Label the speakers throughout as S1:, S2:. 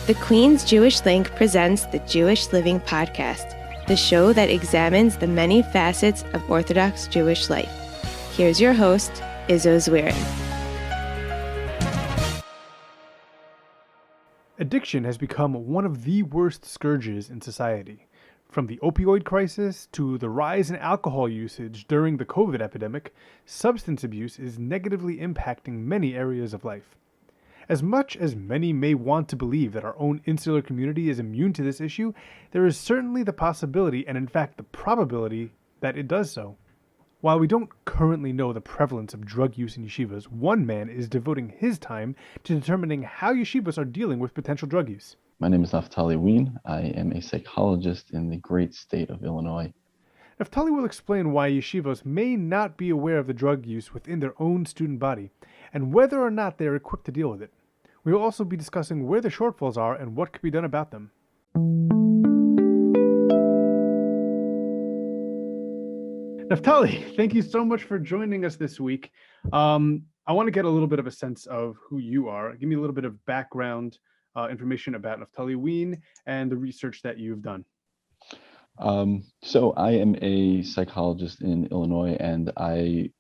S1: The Queen's Jewish Link presents the Jewish Living Podcast, the show that examines the many facets of Orthodox Jewish life. Here's your host, Izzo Zwirin.
S2: Addiction has become one of the worst scourges in society. From the opioid crisis to the rise in alcohol usage during the COVID epidemic, substance abuse is negatively impacting many areas of life. As much as many may want to believe that our own insular community is immune to this issue, there is certainly the possibility, and in fact the probability, that it does so. While we don't currently know the prevalence of drug use in yeshivas, one man is devoting his time to determining how yeshivas are dealing with potential drug use.
S3: My name is Naftali Wein. I am a psychologist in the great state of Illinois.
S2: Naftali will explain why yeshivos may not be aware of the drug use within their own student body, and whether or not they are equipped to deal with it. We will also be discussing where the shortfalls are and what could be done about them. Naftali, thank you so much for joining us this week. I want to get a little bit of a sense of who you are. Give me a little bit of background information about Naftali Wein and the research that you've done.
S3: So I am a psychologist in Illinois, and I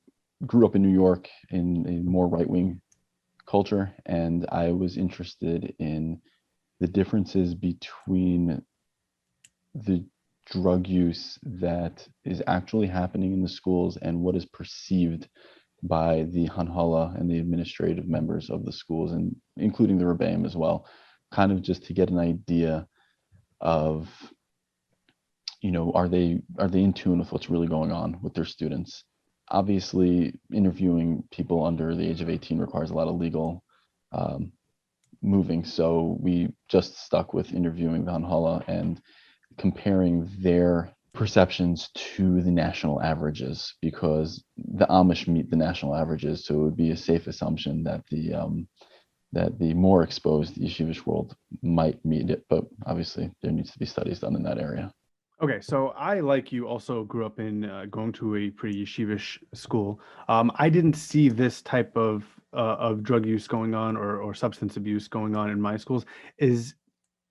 S3: grew up in New York in a more right-wing culture, and I was interested in the differences between the drug use that is actually happening in the schools and what is perceived by the Hanhala and the administrative members of the schools, and including the Rebbeim as well, kind of just to get an idea of, are they in tune with what's really going on with their students. Obviously, interviewing people under the age of 18 requires a lot of legal moving, so we just stuck with interviewing the Hanhala and comparing their perceptions to the national averages, because the Amish meet the national averages, so it would be a safe assumption that the more exposed yeshivish world might meet it, but obviously there needs to be studies done in that area.
S2: Okay, so I, like you, also grew up in going to a pretty yeshivish school. I didn't see this type of drug use going on or substance abuse going on in my schools. Is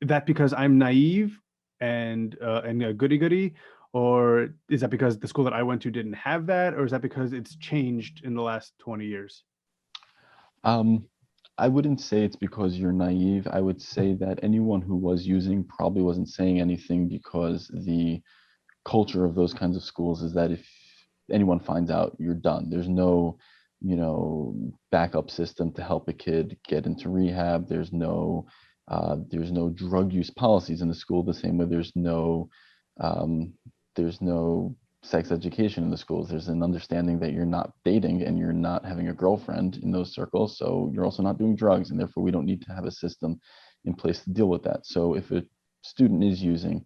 S2: that because I'm naive and a goody-goody, or is that because the school that I went to didn't have that, or is that because it's changed in the last 20 years?
S3: I wouldn't say it's because you're naive. I would say that anyone who was using probably wasn't saying anything, because the culture of those kinds of schools is that if anyone finds out, you're done. There's no, backup system to help a kid get into rehab. There's no drug use policies in the school, the same way there's no sex education in the schools. There's an understanding that you're not dating and you're not having a girlfriend in those circles, so you're also not doing drugs, and therefore we don't need to have a system in place to deal with that. So if a student is using,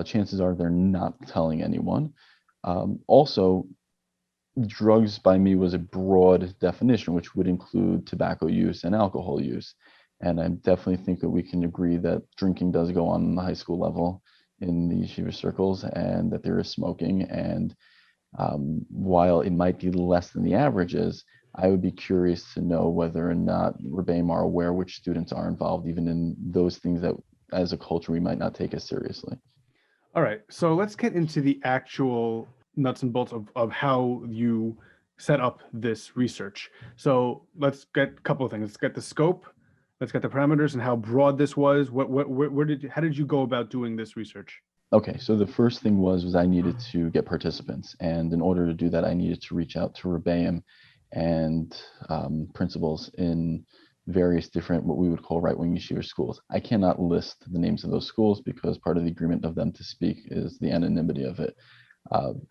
S3: chances are they're not telling anyone. Also, drugs by me was a broad definition, which would include tobacco use and alcohol use, and I definitely think that we can agree that drinking does go on the high school level in the yeshiva circles, and that there is smoking. And while it might be less than the averages, I would be curious to know whether or not Rebbeim are aware which students are involved, even in those things that as a culture we might not take as seriously.
S2: All right, so let's get into the actual nuts and bolts of how you set up this research. So let's get a couple of things. Let's get the scope. Let's get the parameters and how broad this was. How did you go about doing this research?
S3: Okay, so the first thing was I needed to get participants, and in order to do that, I needed to reach out to Rebbeim and principals in various different, what we would call right-wing yeshiva schools. I cannot list the names of those schools because part of the agreement of them to speak is the anonymity of it.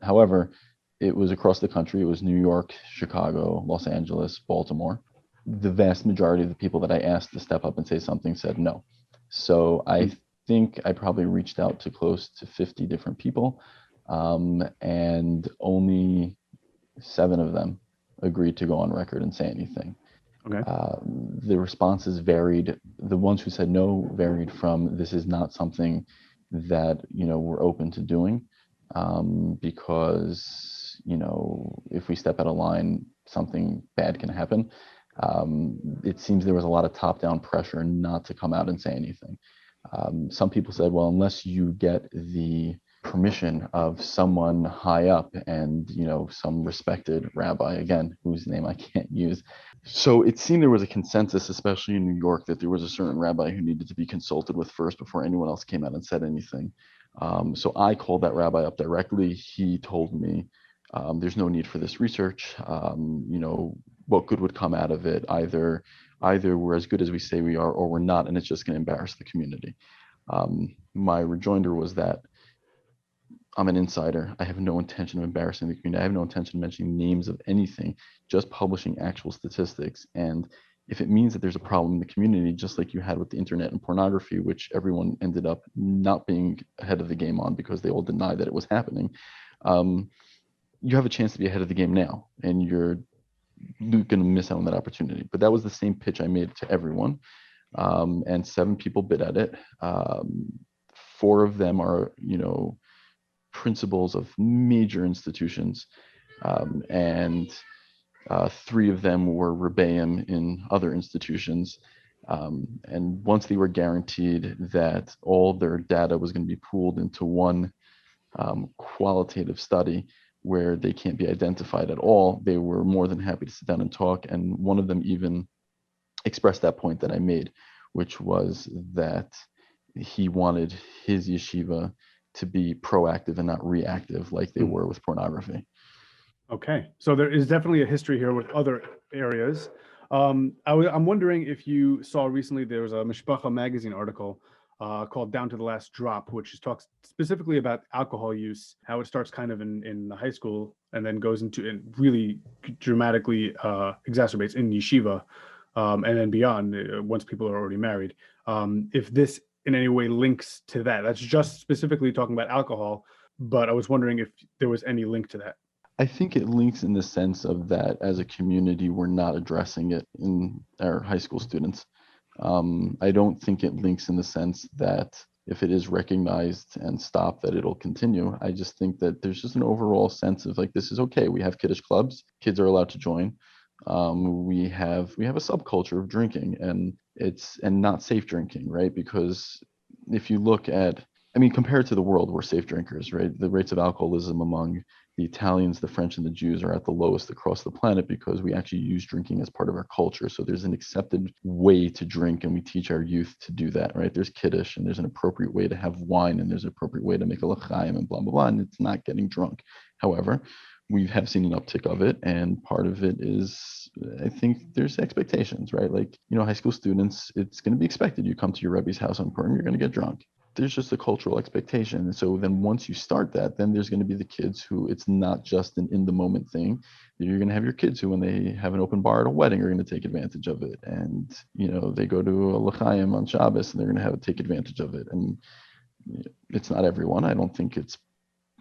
S3: However, it was across the country. It was New York, Chicago, Los Angeles, Baltimore. The vast majority of the people that I asked to step up and say something said no. So I think I probably reached out to close to 50 different people, and only 7 of them agreed to go on record and say anything.
S2: Okay.
S3: The responses varied. The ones who said no varied from, this is not something that, we're open to doing, because, if we step out of line, something bad can happen. It seems there was a lot of top-down pressure not to come out and say anything. Some people said, well, unless you get the permission of someone high up and, some respected rabbi, again, whose name I can't use. So it seemed there was a consensus, especially in New York, that there was a certain rabbi who needed to be consulted with first before anyone else came out and said anything. So I called that rabbi up directly. He told me, there's no need for this research. What good would come out of it? Either we're as good as we say we are, or we're not, and it's just going to embarrass the community. My rejoinder was that I'm an insider. I have no intention of embarrassing the community. I have no intention of mentioning names of anything, just publishing actual statistics. And if it means that there's a problem in the community, just like you had with the internet and pornography, which everyone ended up not being ahead of the game on because they all denied that it was happening, you have a chance to be ahead of the game now, and you're going to miss out on that opportunity. But that was the same pitch I made to everyone, and 7 people bid at it. 4 of them are, principals of major institutions, and 3 of them were rebbeim in other institutions. And once they were guaranteed that all their data was going to be pooled into one qualitative study where they can't be identified at all, they were more than happy to sit down and talk. And one of them even expressed that point that I made, which was that he wanted his yeshiva to be proactive and not reactive like they were with pornography.
S2: Okay, so there is definitely a history here with other areas. I'm wondering if you saw recently, there was a Mishpacha magazine article called Down to the Last Drop, which talks specifically about alcohol use, how it starts kind of in high school and then goes into and really dramatically exacerbates in yeshiva, and then beyond once people are already married. If this in any way links to that, that's just specifically talking about alcohol, but I was wondering if there was any link to that.
S3: I think it links in the sense of that as a community, we're not addressing it in our high school students. I don't think it links in the sense that if it is recognized and stopped, that it'll continue. I just think that there's just an overall sense of like, this is okay. We have kiddush clubs. Kids are allowed to join. We have a subculture of drinking, and not safe drinking, right? Because if you look at, compared to the world, we're safe drinkers, right? The rates of alcoholism among the Italians, the French, and the Jews are at the lowest across the planet because we actually use drinking as part of our culture. So there's an accepted way to drink, and we teach our youth to do that, right? There's kiddush, and there's an appropriate way to have wine, and there's an appropriate way to make a l'chaim, and blah, blah, blah, and it's not getting drunk. However, we have seen an uptick of it, and part of it is, I think there's expectations, right? Like, high school students, it's going to be expected. You come to your Rebbe's house on Purim, you're going to get drunk. There's just a cultural expectation. And so then once you start that, then there's going to be the kids who it's not just an in the moment thing. You're going to have your kids who, when they have an open bar at a wedding, are going to take advantage of it. And, they go to a l'chaim on Shabbos and they're going to take advantage of it. And it's not everyone. I don't think it's,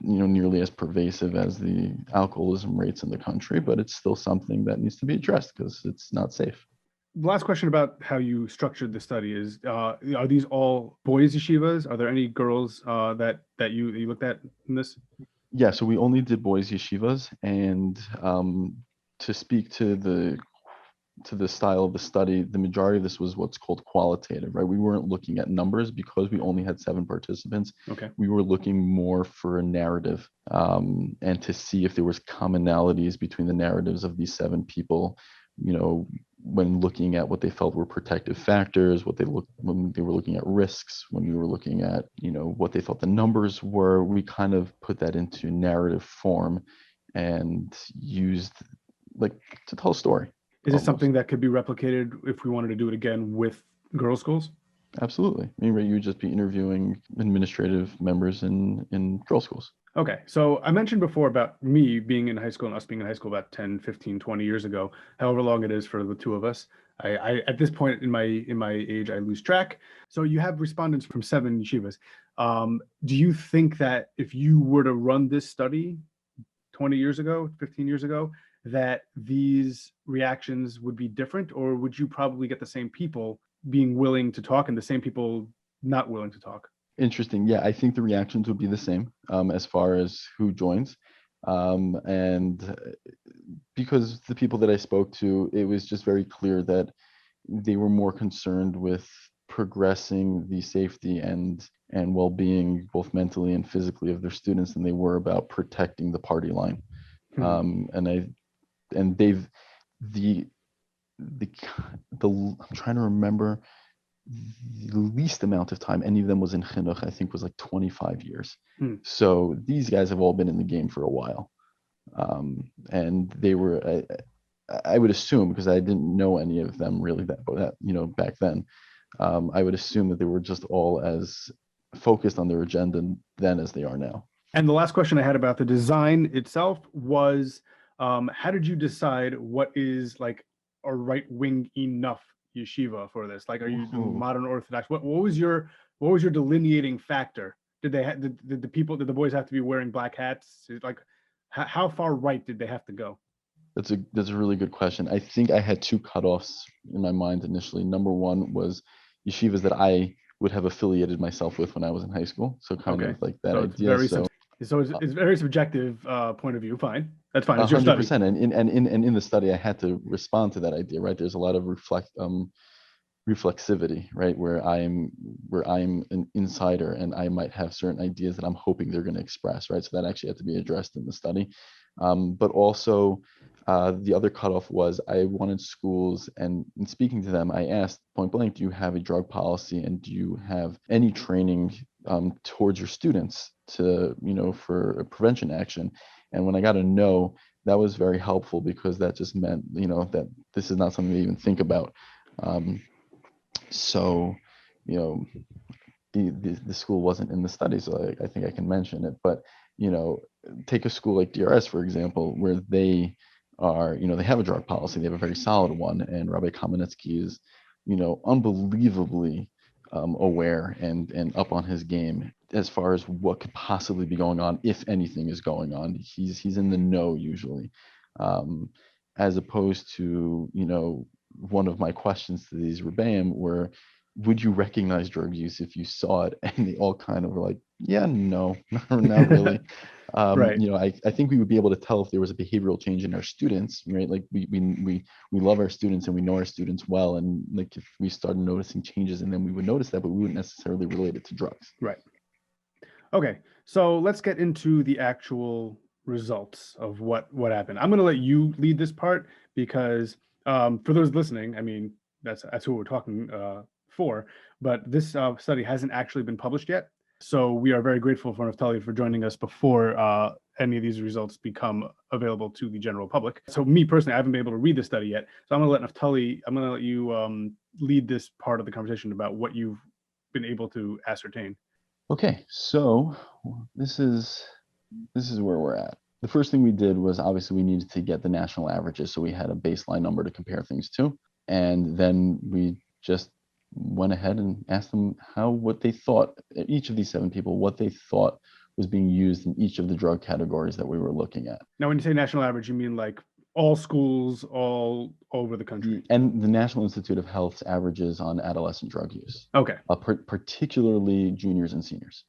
S3: nearly as pervasive as the alcoholism rates in the country, but it's still something that needs to be addressed because it's not safe.
S2: Last question about how you structured the study is, are these all boys yeshivas? Are there any girls that you looked at in this?
S3: Yeah, so we only did boys yeshivas, and to speak to the style of the study, the majority of this was what's called qualitative, right? We weren't looking at numbers because we only had 7 participants.
S2: Okay.
S3: We were looking more for a narrative, and to see if there was commonalities between the narratives of these 7 people, when looking at what they felt were protective factors, when they were looking at risks, when we were looking at, what they thought the numbers were. We kind of put that into narrative form and used to tell a story.
S2: Is it something that could be replicated if we wanted to do it again with girls' schools?
S3: Absolutely. You would just be interviewing administrative members in girls' schools.
S2: Okay. So I mentioned before about me being in high school and us being in high school about 10, 15, 20 years ago, however long it is for the 2 of us. I at this point in my age, I lose track. So you have respondents from 7 yeshivas. Do you think that if you were to run this study 20 years ago, 15 years ago, that these reactions would be different, or would you probably get the same people being willing to talk and the same people not willing to talk?
S3: Interesting. Yeah, I think the reactions would be the same as far as who joins. And because the people that I spoke to, it was just very clear that they were more concerned with progressing the safety and well-being, both mentally and physically, of their students than they were about protecting the party line. And they've the the I'm trying to remember the least amount of time any of them was in chinuch, I think, was like 25 years. So these guys have all been in the game for a while. And they were, I would assume, because I didn't know any of them really back then, I would assume that they were just all as focused on their agenda then as they are now.
S2: And the last question I had about the design itself was, how did you decide what is like a right-wing enough yeshiva for this? Like, are you modern Orthodox? What was your delineating factor? Did the boys have to be wearing black hats? Like, how far right did they have to go?
S3: That's a really good question. I think I had two cutoffs in my mind initially. Number one was yeshivas that I would have affiliated myself with when I was in high school. So kind of like that idea.
S2: So it's very subjective point of view. Fine, that's fine. It's your study.
S3: 100%. And in the study, I had to respond to that idea. Right. There's a lot of reflexivity, right, where I'm an insider and I might have certain ideas that I'm hoping they're going to express, right? So that actually had to be addressed in the study. But also the other cutoff was I wanted schools, and in speaking to them, I asked point blank, do you have a drug policy and do you have any training towards your students to, for prevention action? And when I got a no, that was very helpful, because that just meant, that this is not something to even think about. So, the school wasn't in the study, so I think I can mention it. But, take a school like DRS, for example, where they are, they have a drug policy. They have a very solid one. And Rabbi Kamenetsky is, unbelievably aware and up on his game as far as what could possibly be going on, if anything is going on. He's in the know usually, as opposed to, one of my questions to these rebbeim were, would you recognize drug use if you saw it? And they all kind of were like, yeah, no, not really.
S2: Right.
S3: I think we would be able to tell if there was a behavioral change in our students, right? Like we love our students and we know our students well. And like if we started noticing changes in them, we would notice that, but we wouldn't necessarily relate it to drugs.
S2: Right. Okay. So let's get into the actual results of what happened. I'm going to let you lead this part because for those listening, I mean, that's who we're talking for, but this study hasn't actually been published yet. So we are very grateful for Naftali for joining us before any of these results become available to the general public. So me personally, I haven't been able to read the study yet. So I'm going to let you lead this part of the conversation about what you've been able to ascertain.
S3: Okay, so this is where we're at. The first thing we did was, obviously we needed to get the national averages, so we had a baseline number to compare things to, and then we just went ahead and asked them what they thought, each of these 7 people, what they thought was being used in each of the drug categories that we were looking at.
S2: Now, when you say national average, you mean like all schools all over the country?
S3: And the National Institute of Health's averages on adolescent drug use.
S2: Okay.
S3: Particularly juniors and seniors.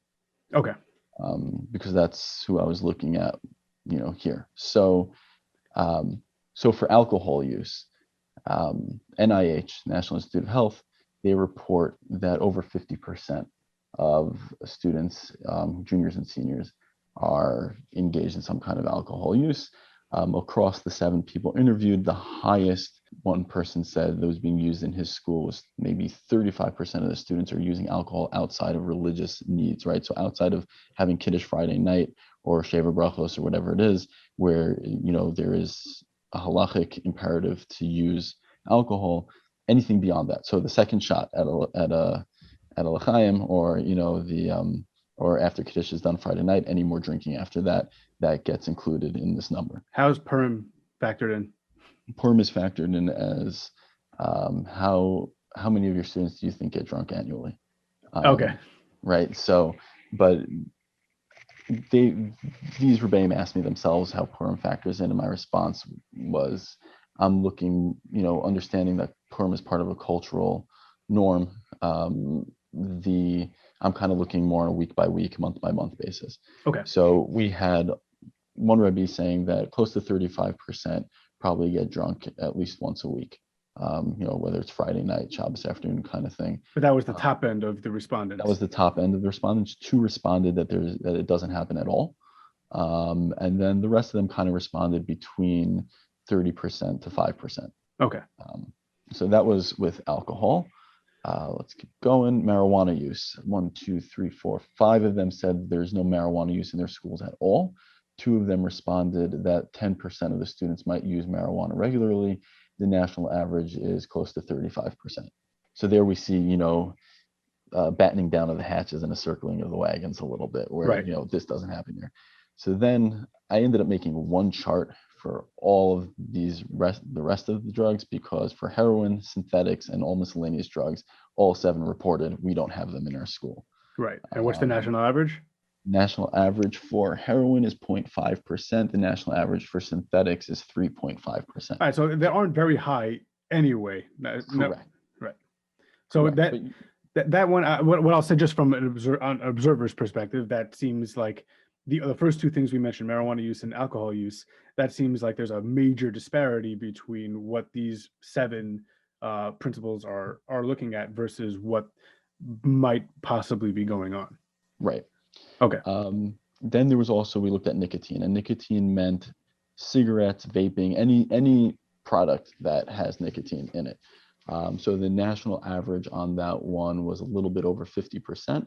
S2: Okay.
S3: Because that's who I was looking at, here. So, so for alcohol use, NIH, National Institute of Health, they report that over 50% of students, juniors and seniors, are engaged in some kind of alcohol use. Across the 7 people interviewed, the highest one person said that was being used in his school was maybe 35% of the students are using alcohol outside of religious needs, right? So outside of having Kiddush Friday night or Sheva Brachos or whatever it is, where, there is a halachic imperative to use alcohol, anything beyond that. So the second shot at a l'chaim, or, or after Kiddush is done Friday night, any more drinking after that gets included in this number.
S2: How's Purim factored in?
S3: Purim is factored in as how many of your students do you think get drunk annually?
S2: Okay.
S3: Right. So, but these rebbeim asked me themselves how Purim factors in, and my response was, I'm looking, understanding that Purim is part of a cultural norm. I'm kind of looking more on a week by week, month by month basis.
S2: Okay.
S3: So we had one Rebbe saying that close to 35% probably get drunk at least once a week. Whether it's Friday night, Shabbos afternoon kind of thing.
S2: But that was the top end of the respondents.
S3: That was the top end of the respondents. 2 responded that it doesn't happen at all. And then the rest of them kind of responded between 30% to 5%.
S2: Okay.
S3: So that was with alcohol. Let's keep going. Marijuana use. 1, 2, 3, 4, 5 of them said there's no marijuana use in their schools at all. 2 of them responded that 10% of the students might use marijuana regularly. The national average is close to 35%. So there we see, battening down of the hatches and a circling of the wagons a little bit, where
S2: right.
S3: This doesn't happen here. So then I ended up making one chart for all of the rest of the drugs, because for heroin, synthetics, and all miscellaneous drugs, all 7 reported we don't have them in our school.
S2: Right. And what's the national average?
S3: National average for heroin is 0.5%. The national average for synthetics is 3.5%.
S2: All right, so they aren't very high anyway.
S3: Correct.
S2: No, right. So
S3: Correct.
S2: that one, what I'll say just from an observer's perspective, that seems like the first 2 things we mentioned, marijuana use and alcohol use, that seems like there's a major disparity between what these 7 principles are looking at versus what might possibly be going on.
S3: Right.
S2: Okay.
S3: Then there was also, we looked at nicotine, and nicotine meant cigarettes, vaping, any product that has nicotine in it. So the national average on that one was a little bit over 50%.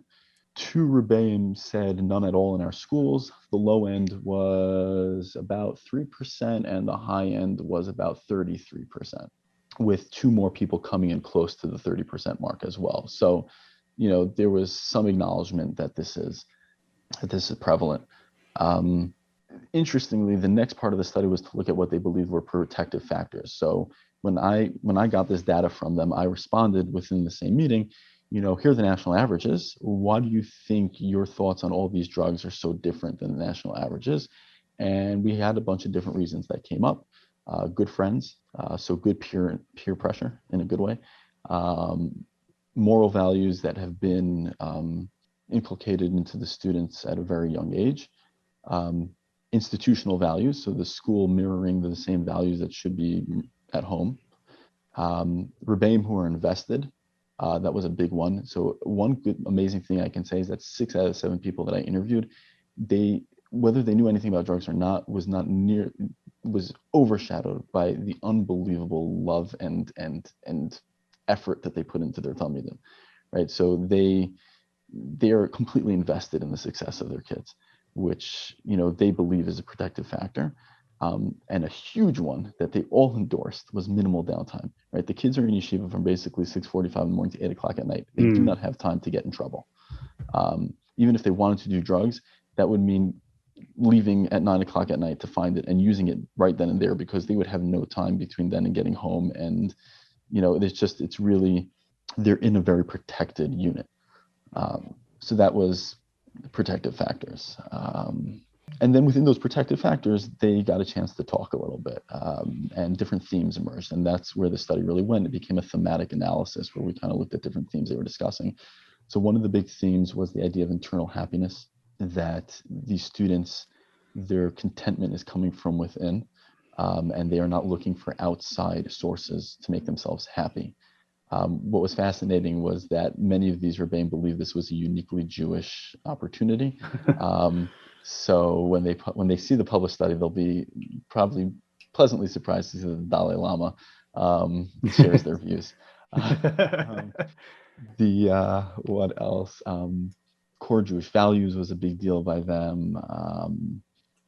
S3: 2 rebbeim said none at all in our schools. The low end was about 3%, and the high end was about 33%, with 2 more people coming in close to the 30% mark as well. So, there was some acknowledgement that this is prevalent. Interestingly, the next part of the study was to look at what they believed were protective factors. So when I got this data from them, I responded within the same meeting, here are the national averages. Why do you think your thoughts on all these drugs are so different than the national averages? And we had a bunch of different reasons that came up. Good friends, so good peer pressure in a good way. Moral values that have been inculcated into the students at a very young age. Institutional values, so the school mirroring the same values that should be at home. Rebbeim who are invested, that was a big one. So one good, amazing thing I can say is that 6 out of 7 people that I interviewed, whether they knew anything about drugs or not, was overshadowed by the unbelievable love and effort that they put into their talmidim, right? So they are completely invested in the success of their kids, which they believe is a protective factor. And a huge one that they all endorsed was minimal downtime, right? The kids are in yeshiva from basically 6:45 in the morning to 8 o'clock at night. They do not have time to get in trouble. Even if they wanted to do drugs, that would mean leaving at 9 o'clock at night to find it and using it right then and there, because they would have no time between then and getting home. And, it's really, they're in a very protected unit. So that was protective factors. And then within those protective factors, they got a chance to talk a little bit, and different themes emerged. And that's where the study really went. It became a thematic analysis where we kind of looked at different themes they were discussing. So one of the big themes was the idea of internal happiness, that these students, their contentment is coming from within, and they are not looking for outside sources to make themselves happy. What was fascinating was that many of these rebbeim believe this was a uniquely Jewish opportunity. So when they see the published study, they'll be probably pleasantly surprised to see that the Dalai Lama shares their views. What else? Core Jewish values was a big deal by them.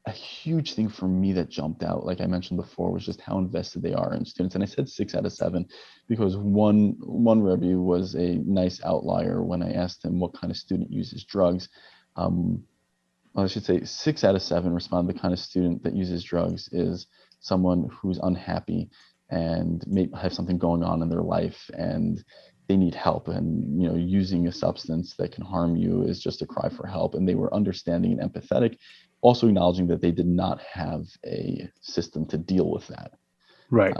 S3: A huge thing for me that jumped out, like I mentioned before, was just how invested they are in students. And I said 6 out of 7 because one Rebbe was a nice outlier when I asked him what kind of student uses drugs. I should say 6 out of 7 respond the kind of student that uses drugs is someone who's unhappy and may have something going on in their life and they need help, and using a substance that can harm you is just a cry for help. And they were understanding and empathetic, also acknowledging that they did not have a system to deal with that,
S2: right?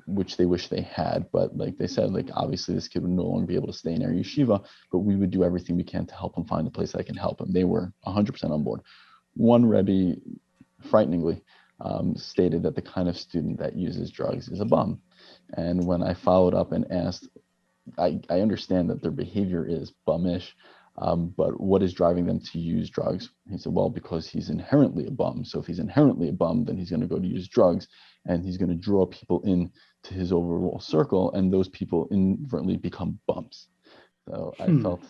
S3: Which they wish they had. But like they said, like obviously this kid would no longer be able to stay in our yeshiva, but we would do everything we can to help him find a place that can help him. They were 100% on board. One Rebbe frighteningly, stated that the kind of student that uses drugs is a bum. And when I followed up and asked, I understand that their behavior is bummish, but what is driving them to use drugs? He said, well, because he's inherently a bum. So if he's inherently a bum, then he's going to go to use drugs, and he's going to draw people in to his overall circle, and those people inadvertently become bums. So I felt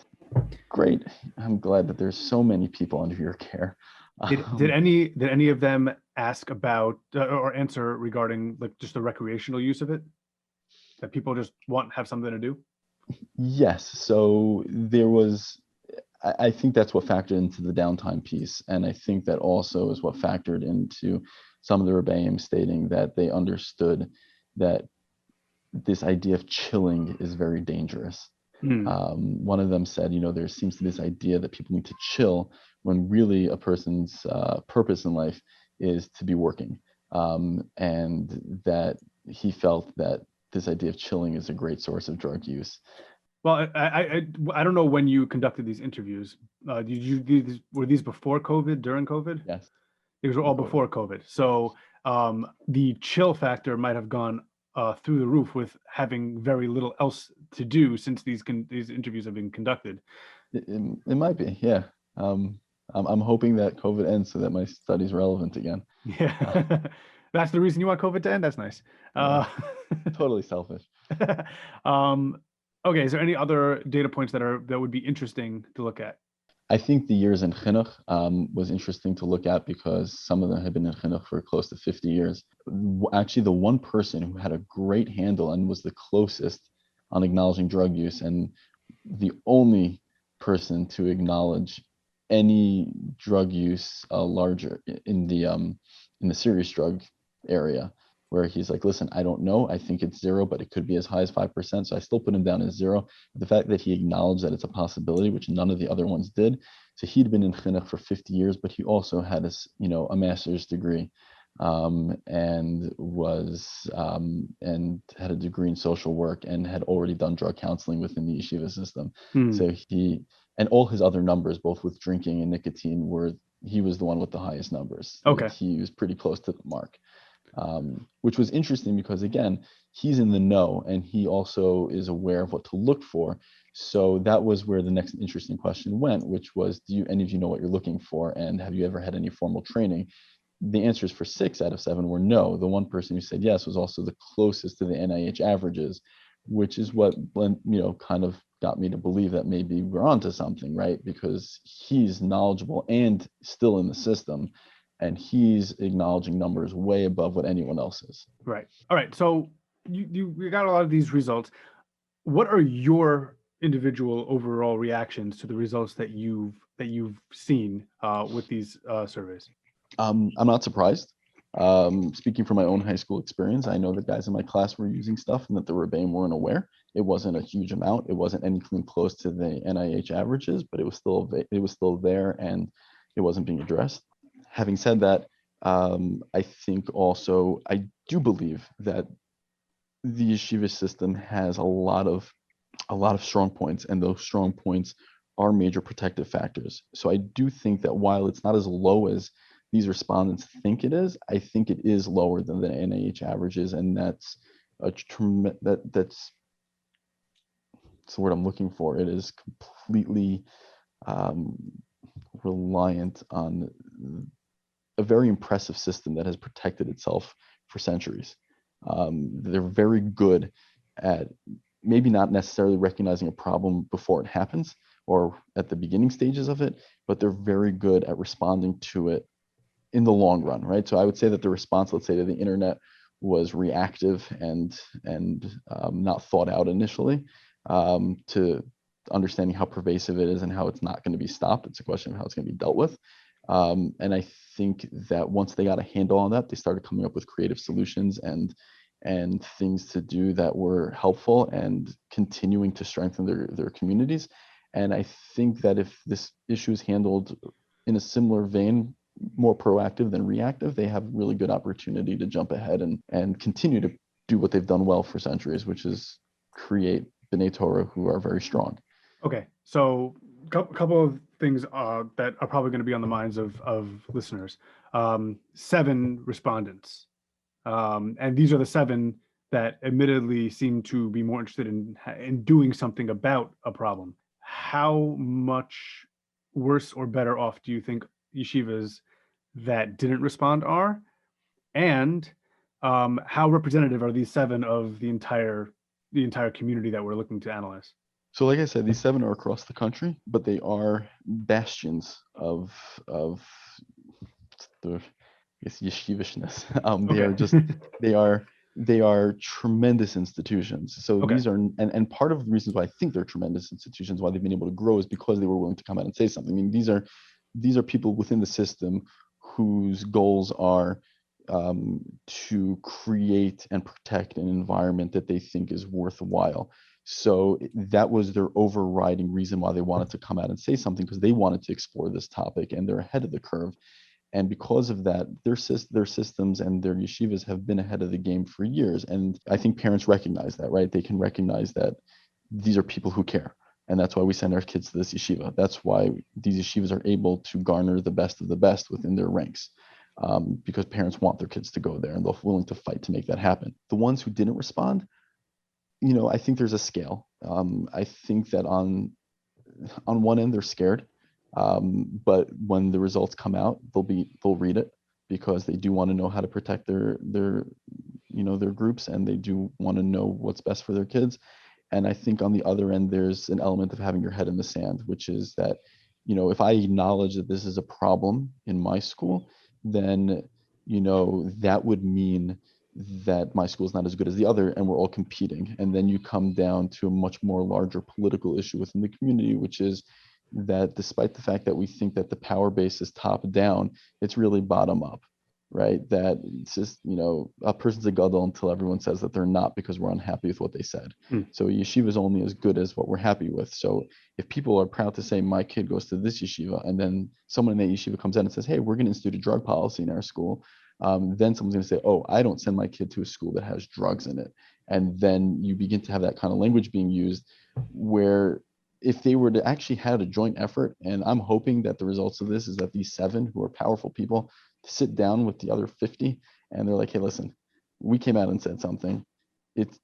S3: great. I'm glad that there's so many people under your care.
S2: Did any of them ask about or answer regarding like just the recreational use of it? That people just have something to do?
S3: Yes. So there was, I think that's what factored into the downtime piece. And I think that also is what factored into some of the Rebbeim stating that they understood that this idea of chilling is very dangerous. One of them said, there seems to be this idea that people need to chill when really a person's purpose in life is to be working. And that he felt that this idea of chilling is a great source of drug use.
S2: Well, I don't know when you conducted these interviews. Were these before COVID, during COVID?
S3: Yes.
S2: These were all before COVID. So the chill factor might have gone through the roof with having very little else to do since these interviews have been conducted.
S3: It might be, yeah. I'm hoping that COVID ends so that my study's relevant again.
S2: Yeah, that's the reason you want COVID to end. That's nice.
S3: Yeah. Totally selfish.
S2: Okay, is there any other data points that would be interesting to look at?
S3: I think the years in chinuch was interesting to look at because some of them had been in chinuch for close to 50 years. Actually, the one person who had a great handle and was the closest on acknowledging drug use, and the only person to acknowledge any drug use larger in the serious drug area, where he's like, listen, I don't know. I think it's 0, but it could be as high as 5%. So I still put him down as 0. The fact that he acknowledged that it's a possibility, which none of the other ones did. So he'd been in chinuch for 50 years, but he also had a master's degree, and had a degree in social work and had already done drug counseling within the yeshiva system. So and all his other numbers, both with drinking and nicotine, he was the one with the highest numbers.
S2: Okay.
S3: He was pretty close to the mark. Which was interesting because, again, he's in the know and he also is aware of what to look for. So that was where the next interesting question went, which was, do any of you know what you're looking for? And have you ever had any formal training? The answers for 6 out of 7 were no. The one person who said yes was also the closest to the NIH averages, which is what, kind of got me to believe that maybe we're onto something, right? Because he's knowledgeable and still in the system. And he's acknowledging numbers way above what anyone else is.
S2: Right. All right. So you got a lot of these results. What are your individual overall reactions to the results that you've seen with these surveys?
S3: I'm not surprised. Speaking from my own high school experience, I know that guys in my class were using stuff and that the Rebbeim weren't aware. It wasn't a huge amount. It wasn't anything close to the NIH averages, but it was still there and it wasn't being addressed. Having said that, I think also I do believe that the yeshiva system has a lot of strong points, and those strong points are major protective factors. So I do think that while it's not as low as these respondents think it is, I think it is lower than the NIH averages, and that's that's the word I'm looking for. It is completely reliant on a very impressive system that has protected itself for centuries. They're very good at maybe not necessarily recognizing a problem before it happens or at the beginning stages of it, but they're very good at responding to it in the long run, right? So I would say that the response, let's say, to the internet was reactive and not thought out initially, to understanding how pervasive it is and how it's not going to be stopped. It's a question of how it's going to be dealt with. And I think that once they got a handle on that, they started coming up with creative solutions and things to do that were helpful and continuing to strengthen their communities. And I think that if this issue is handled in a similar vein, more proactive than reactive, they have really good opportunity to jump ahead and continue to do what they've done well for centuries, which is create B'nai Torah who are very strong.
S2: Okay, so a couple of things that are probably going to be on the minds of listeners. 7 respondents. And these are the 7 that admittedly seem to be more interested in doing something about a problem. How much worse or better off do you think yeshivas that didn't respond are? And how representative are these 7 of the entire community that we're looking to analyze?
S3: So like I said, these 7 are across the country, but they are bastions of the, I guess, yeshivishness. They
S2: Okay.
S3: are just they are tremendous institutions. So
S2: Okay.
S3: these are, and part of the reasons why I think they're tremendous institutions, why they've been able to grow, is because they were willing to come out and say something. I mean, these are people within the system whose goals are to create and protect an environment that they think is worthwhile. So that was their overriding reason why they wanted to come out and say something, because they wanted to explore this topic and they're ahead of the curve. And because of that, their systems and their yeshivas have been ahead of the game for years. And I think parents recognize that, right? They can recognize that these are people who care. And that's why we send our kids to this yeshiva. That's why these yeshivas are able to garner the best of the best within their ranks, because parents want their kids to go there and they're willing to fight to make that happen. The ones who didn't respond, I think there's a scale. I think that on one end, they're scared. But when the results come out, they'll read it, because they do want to know how to protect their groups, and they do want to know what's best for their kids. And I think on the other end, there's an element of having your head in the sand, which is that, if I acknowledge that this is a problem in my school, then, that would mean that my school is not as good as the other, and we're all competing. And then you come down to a much more larger political issue within the community, which is that despite the fact that we think that the power base is top down, it's really bottom up, right? That it's just, a person's a gadol until everyone says that they're not, because we're unhappy with what they said. So yeshiva is only as good as what we're happy with. So if people are proud to say my kid goes to this yeshiva, and then someone in that yeshiva comes in and says, hey, we're going to institute a drug policy in our school, then someone's going to say, oh, I don't send my kid to a school that has drugs in it. And then you begin to have that kind of language being used, where if they were to actually had a joint effort, and I'm hoping that the results of this is that these 7 who are powerful people sit down with the other 50, and they're like, hey, listen, we came out and said something.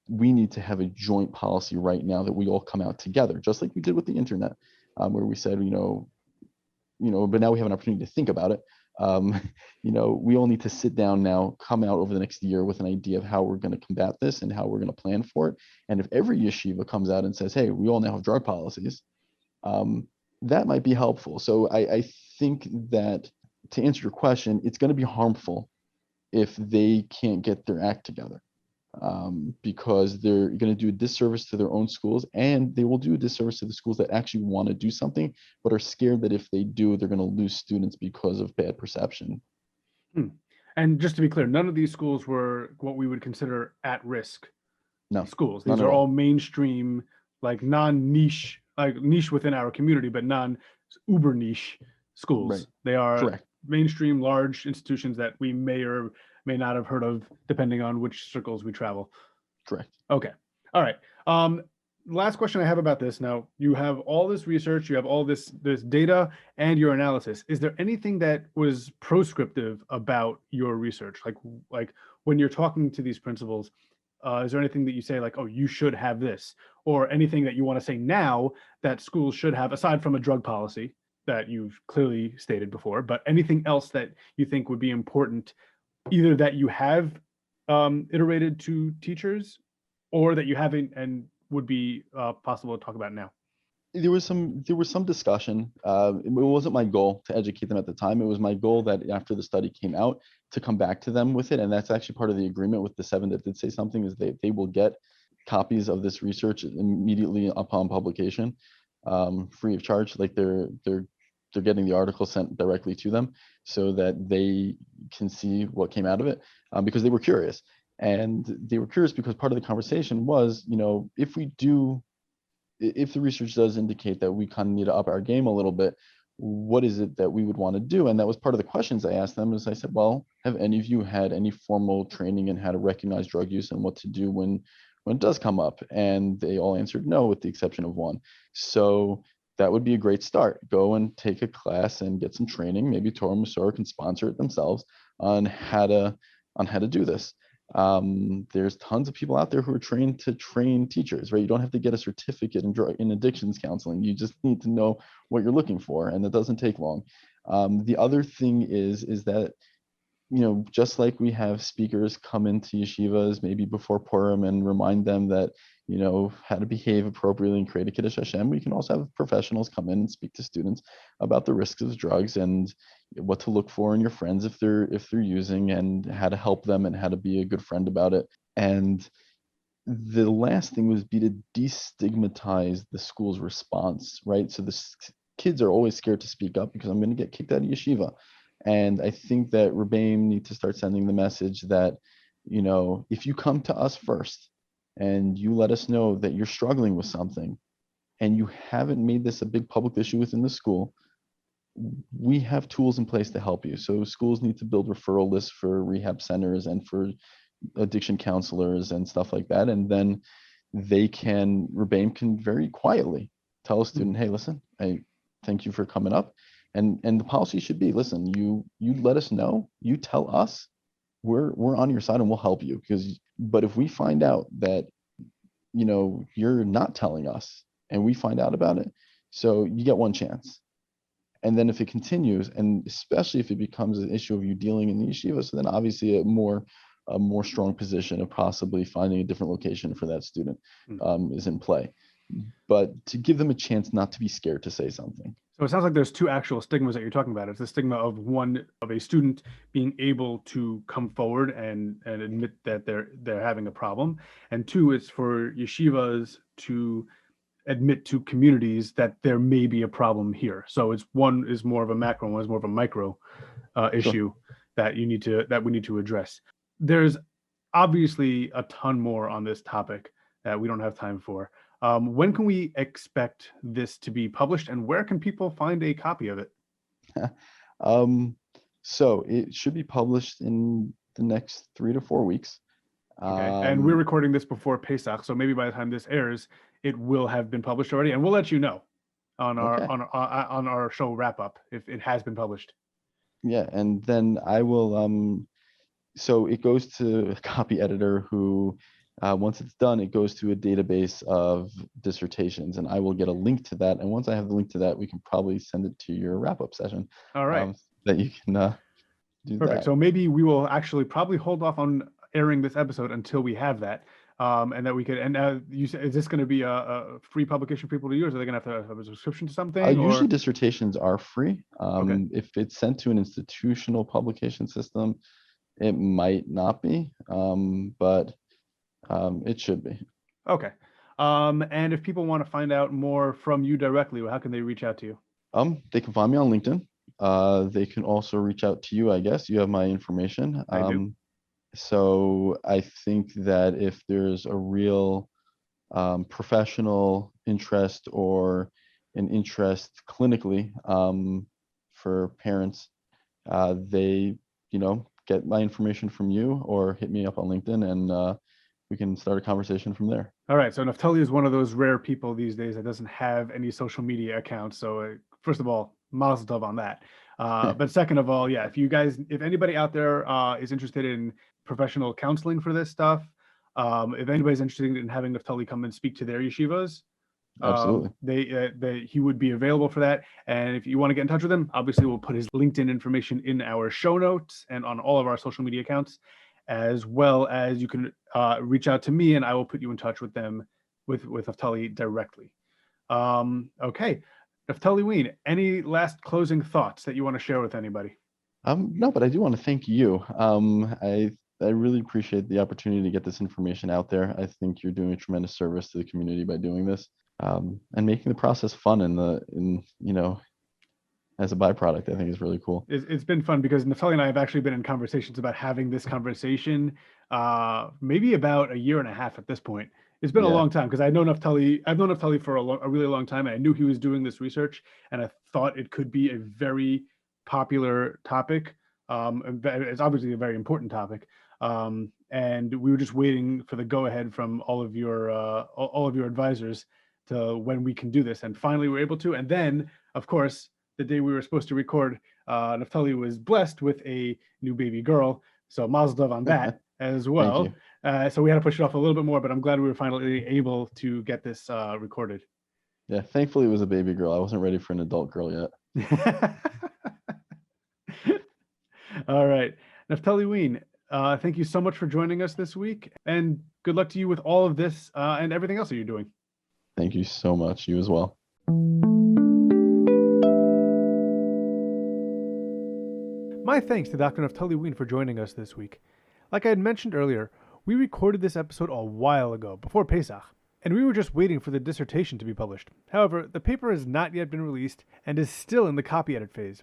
S3: We need to have a joint policy right now that we all come out together, just like we did with the internet, where we said, but now we have an opportunity to think about it. We all need to sit down now, come out over the next year with an idea of how we're going to combat this and how we're going to plan for it. And if every yeshiva comes out and says, hey, we all now have drug policies, that might be helpful. So I think that, to answer your question, it's going to be harmful if they can't get their act together, because they're going to do a disservice to their own schools, and they will do a disservice to the schools that actually want to do something, but are scared that if they do, they're going to lose students because of bad perception.
S2: And just to be clear, none of these schools were what we would consider at-risk schools. These are all mainstream, like non-niche, like niche within our community, but non-uber niche schools. Right. They are correct. Mainstream, large institutions that we may or may not have heard of, depending on which circles we travel.
S3: Correct.
S2: Okay. All right. Last question I have about this. Now, you have all this research, you have all this data and your analysis. Is there anything that was proscriptive about your research? Like when you're talking to these principals, is there anything that you say like, oh, you should have this, or anything that you want to say now that schools should have, aside from a drug policy that you've clearly stated before, but anything else that you think would be important, either that you have iterated to teachers, or that you haven't and would be possible to talk about now?
S3: There was some discussion. It wasn't my goal to educate them at the time. It was my goal that after the study came out, to come back to them with it. And that's actually part of the agreement with the 7 that did say something, is they will get copies of this research immediately upon publication, free of charge. Like they're getting the article sent directly to them so that they can see what came out of it, because they were curious. And they were curious because part of the conversation was, if the research does indicate that we kind of need to up our game a little bit, what is it that we would want to do? And that was part of the questions I asked them. Is I said, well, have any of you had any formal training in how to recognize drug use and what to do when it does come up? And they all answered no, with the exception of one. So that would be a great start. Go and take a class and get some training. Maybe Torah Masor can sponsor it themselves on how to do this. There's tons of people out there who are trained to train teachers, right? You don't have to get a certificate in addictions counseling. You just need to know what you're looking for, and it doesn't take long. The other thing is that, just like we have speakers come into yeshivas maybe before Purim and remind them that, how to behave appropriately and create a Kiddush Hashem, we can also have professionals come in and speak to students about the risks of drugs and what to look for in your friends if they're using, and how to help them and how to be a good friend about it. And the last thing would be to destigmatize the school's response, right? So the kids are always scared to speak up because I'm going to get kicked out of yeshiva. And I think that Rebbeim need to start sending the message that, if you come to us first and you let us know that you're struggling with something and you haven't made this a big public issue within the school, we have tools in place to help you. So schools need to build referral lists for rehab centers and for addiction counselors and stuff like that. And then Rebbeim can very quietly tell a student, hey, listen, I thank you for coming up. And the policy should be, listen, you let us know, you tell us, we're on your side and we'll help you. But if we find out that, you're not telling us and we find out about it, so you get one chance. And then if it continues, and especially if it becomes an issue of you dealing in the yeshiva, so then obviously a more strong position of possibly finding a different location for that student is in play. But to give them a chance not to be scared to say something.
S2: So it sounds like there's two actual stigmas that you're talking about. It's the stigma of a student being able to come forward and admit that they're having a problem, and two, it's for yeshivas to admit to communities that there may be a problem here. So one is more of a macro, one is more of a micro issue that we need to address. There's obviously a ton more on this topic that we don't have time for. When can we expect this to be published, and where can people find a copy of it?
S3: So it should be published in the next 3 to 4 weeks.
S2: Okay. And we're recording this before Pesach, so maybe by the time this airs, it will have been published already, and we'll let you know on our show wrap up if it has been published.
S3: Yeah, and then I will. So it goes to a copy editor who, once it's done, it goes to a database of dissertations, and I will get a link to that. And once I have the link to that, we can probably send it to your wrap-up session.
S2: All right.
S3: That you can do.
S2: Perfect.
S3: That.
S2: So maybe we will actually probably hold off on airing this episode until we have that, and that we could. And you said, is this going to be a free publication for people to use? Are they going to have to have a subscription to something?
S3: Usually dissertations are free.
S2: Okay.
S3: If it's sent to an institutional publication system, it might not be, but it should be.
S2: Okay. And if people want to find out more from you directly, how can they reach out to you?
S3: They can find me on LinkedIn. They can also reach out to you, I guess. You have my information.
S2: I do.
S3: So I think that if there's a real professional interest or an interest clinically for parents, they, get my information from you or hit me up on LinkedIn, and we can start a conversation from there.
S2: All right. So Naftali is one of those rare people these days that doesn't have any social media accounts. So first of all, mazel tov on that. But second of all, yeah, if anybody out there is interested in professional counseling for this stuff, if anybody's interested in having Naftali come and speak to their yeshivas,
S3: absolutely,
S2: he would be available for that. And if you want to get in touch with him, obviously we'll put his LinkedIn information in our show notes and on all of our social media accounts, as well as you can reach out to me and I will put you in touch with them, with Naftali directly. Okay. Naftali Wein, any last closing thoughts that you want to share with anybody?
S3: No, but I do want to thank you. I really appreciate the opportunity to get this information out there. I think you're doing a tremendous service to the community by doing this, and making the process fun as a byproduct. I think is really cool.
S2: It's been fun because Naftali and I have actually been in conversations about having this conversation, maybe about a year and a half at this point. It's been a long time because I've known Naftali for a really long time, and I knew he was doing this research, and I thought it could be a very popular topic. It's obviously a very important topic, and we were just waiting for the go-ahead from all of your advisors to when we can do this. And finally, we were able to. And then, of course, the day we were supposed to record, Naftali was blessed with a new baby girl. So mazel tov on that as well. So we had to push it off a little bit more, but I'm glad we were finally able to get this recorded.
S3: Yeah, thankfully it was a baby girl. I wasn't ready for an adult girl yet.
S2: All right. Naftali Wein, thank you so much for joining us this week, and good luck to you with all of this and everything else that you're doing.
S3: Thank you so much. You as well.
S2: My thanks to Dr. Naftali Wein for joining us this week. Like I had mentioned earlier, we recorded this episode a while ago, before Pesach, and we were just waiting for the dissertation to be published. However, the paper has not yet been released and is still in the copy edit phase.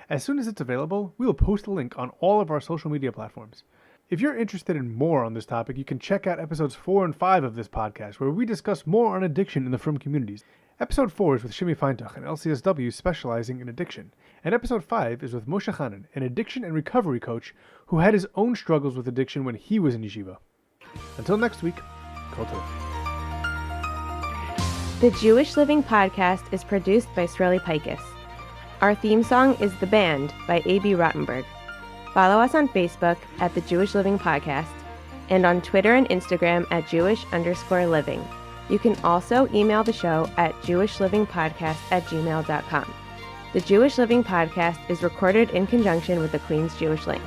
S2: As soon as it's available, we will post a link on all of our social media platforms. If you're interested in more on this topic, you can check out episodes 4 and 5 of this podcast, where we discuss more on addiction in the frum communities. Episode 4 is with Shimi Feintuch, an LCSW specializing in addiction, and episode 5 is with Moshe Hanan, an addiction and recovery coach who had his own struggles with addiction when he was in yeshiva. Until next week, Kol Tov.
S1: The Jewish Living Podcast is produced by Sreli Paikus. Our theme song is The Band by A.B. Rottenberg. Follow us on Facebook at The Jewish Living Podcast and on Twitter and Instagram at Jewish_living. You can also email the show at jewishlivingpodcast@gmail.com. The Jewish Living Podcast is recorded in conjunction with the Queen's Jewish Link.